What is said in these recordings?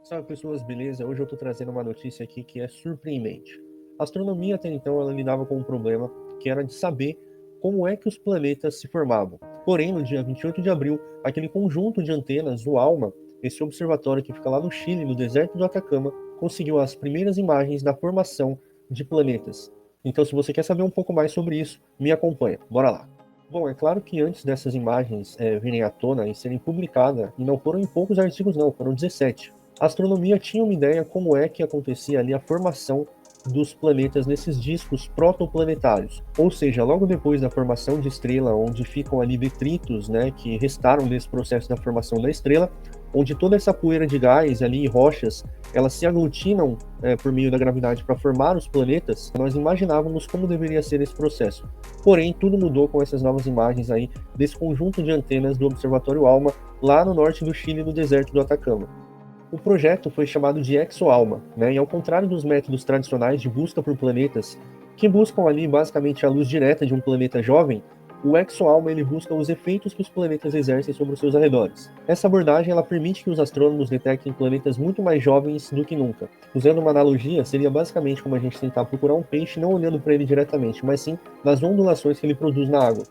Salve pessoas, beleza? Hoje eu tô trazendo uma notícia aqui que é surpreendente. A astronomia até então ela lidava com um problema que era de saber como é que os planetas se formavam. Porém, no dia 28 de abril, aquele conjunto de antenas, o ALMA, esse observatório que fica lá no Chile, no deserto do Atacama, conseguiu as primeiras imagens da formação de planetas. Então, se você quer saber um pouco mais sobre isso, me acompanha. Bora lá! Bom, é claro que antes dessas imagens virem à tona e serem publicadas, e não foram em poucos artigos não, foram 17. A astronomia tinha uma ideia como é que acontecia ali a formação dos planetas nesses discos protoplanetários. Ou seja, logo depois da formação de estrela, onde ficam ali detritos, né, que restaram desse processo da formação da estrela, onde toda essa poeira de gás ali e rochas, elas se aglutinam por meio da gravidade para formar os planetas, nós imaginávamos como deveria ser esse processo. Porém, tudo mudou com essas novas imagens aí desse conjunto de antenas do Observatório ALMA, lá no norte do Chile, no deserto do Atacama. O projeto foi chamado de ExoAlma, né? E ao contrário dos métodos tradicionais de busca por planetas, que buscam ali basicamente a luz direta de um planeta jovem, o ExoAlma ele busca os efeitos que os planetas exercem sobre os seus arredores. Essa abordagem ela permite que os astrônomos detectem planetas muito mais jovens do que nunca. Usando uma analogia, seria basicamente como a gente tentar procurar um peixe não olhando para ele diretamente, mas sim nas ondulações que ele produz na água.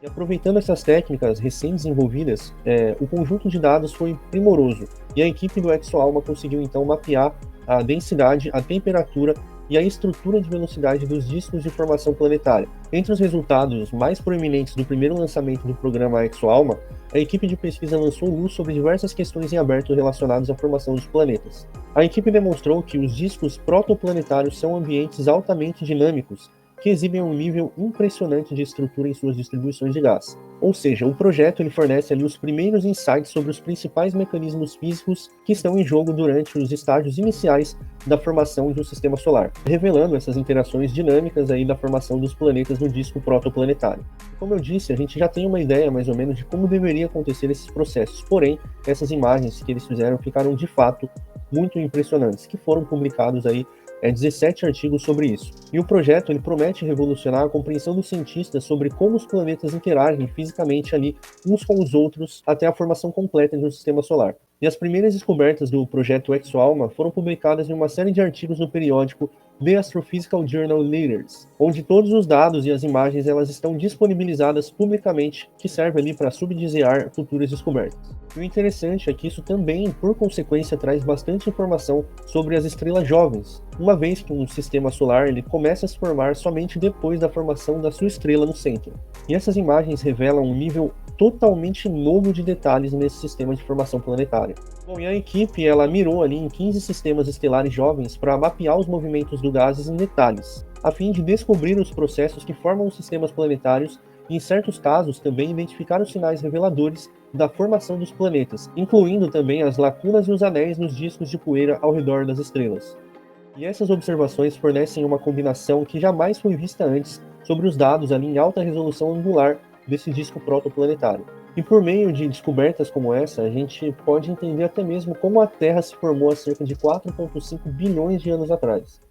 E aproveitando essas técnicas recém-desenvolvidas, o conjunto de dados foi primoroso, e a equipe do ExoAlma conseguiu então mapear a densidade, a temperatura e a estrutura de velocidade dos discos de formação planetária. Entre os resultados mais proeminentes do primeiro lançamento do programa ExoAlma, a equipe de pesquisa lançou luz sobre diversas questões em aberto relacionadas à formação dos planetas. A equipe demonstrou que os discos protoplanetários são ambientes altamente dinâmicos que exibem um nível impressionante de estrutura em suas distribuições de gás. Ou seja, o projeto ele fornece ali os primeiros insights sobre os principais mecanismos físicos que estão em jogo durante os estágios iniciais da formação de um sistema solar, revelando essas interações dinâmicas aí da formação dos planetas no disco protoplanetário. Como eu disse, a gente já tem uma ideia mais ou menos de como deveria acontecer esses processos, porém, essas imagens que eles fizeram ficaram de fato muito impressionantes, que foram publicados aí 17 artigos sobre isso. E o projeto ele promete revolucionar a compreensão dos cientistas sobre como os planetas interagem fisicamente ali uns com os outros até a formação completa de um sistema solar. E as primeiras descobertas do projeto ExoAlma foram publicadas em uma série de artigos no periódico The Astrophysical Journal Leaders, onde todos os dados e as imagens elas estão disponibilizadas publicamente, que serve ali para subsidiar futuras descobertas. E o interessante é que isso também, por consequência, traz bastante informação sobre as estrelas jovens, uma vez que um sistema solar ele começa a se formar somente depois da formação da sua estrela no centro. E essas imagens revelam um nível totalmente novo de detalhes nesse sistema de formação planetária. Bom, e a equipe ela mirou ali em 15 sistemas estelares jovens para mapear os movimentos do gases em detalhes, a fim de descobrir os processos que formam os sistemas planetários e, em certos casos, também identificar os sinais reveladores da formação dos planetas, incluindo também as lacunas e os anéis nos discos de poeira ao redor das estrelas. E essas observações fornecem uma combinação que jamais foi vista antes sobre os dados ali em alta resolução angular desse disco protoplanetário. E por meio de descobertas como essa, a gente pode entender até mesmo como a Terra se formou há cerca de 4,5 bilhões de anos atrás.